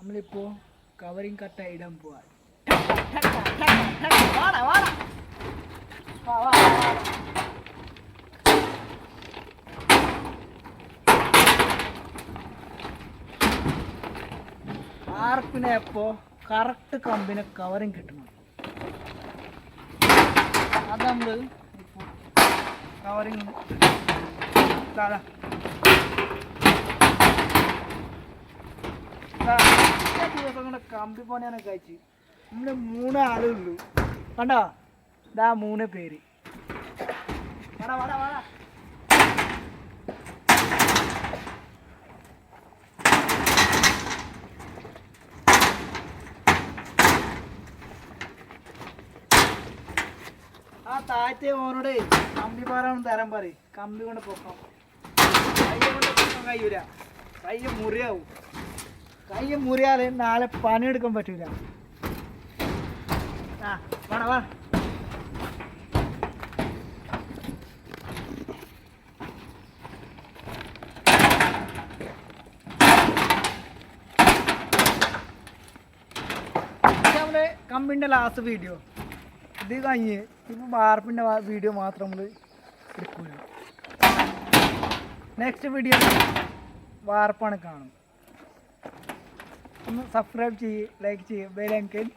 നമ്മളിപ്പോൾ കവറിങ് കട്ട ഇടാൻ പോവാ. ആർപ്പിനെ ഇപ്പോൾ കറക്റ്റ് കമ്പിനെ കവറിങ് കിട്ടണം. അത് നമ്മൾ ഇപ്പോൾ കവറിങ് ദിവസം കൊണ്ട് കമ്പി പണിയാനൊക്കെ കഴിച്ച് നമ്മൾ 3 ആളുള്ളൂ. കണ്ടോ, ഇതാ 3 പേര്. വാടാ വാടാ വാടാ. ആ താഴത്തെ മോനോട് കമ്പി പാറാണെന്ന് തരാൻ പറയും. കമ്പി കൊണ്ട് പൊക്കാം. കൈ കൊണ്ട് പൊക്കാൻ കഴിയൂല, കൈ മുറിയാവും. കൈ മുറിയാൽ നാളെ പണിയെടുക്കാൻ പറ്റൂല. ആ വേണ വാ. നമ്മുടെ കമ്പിൻ്റെ ലാസ്റ്റ് വീഡിയോ ഇത് കഴിഞ്ഞ് ഇപ്പോൾ വാർപ്പിൻ്റെ വീഡിയോ മാത്രം നമ്മൾ എടുക്കില്ല. നെക്സ്റ്റ് വീഡിയോ വാർപ്പാണ് കാണും. ഒന്ന് സബ്സ്ക്രൈബ് ചെയ്യ്, ലൈക്ക് ചെയ്യ്, ബെൽ ഐക്കൺ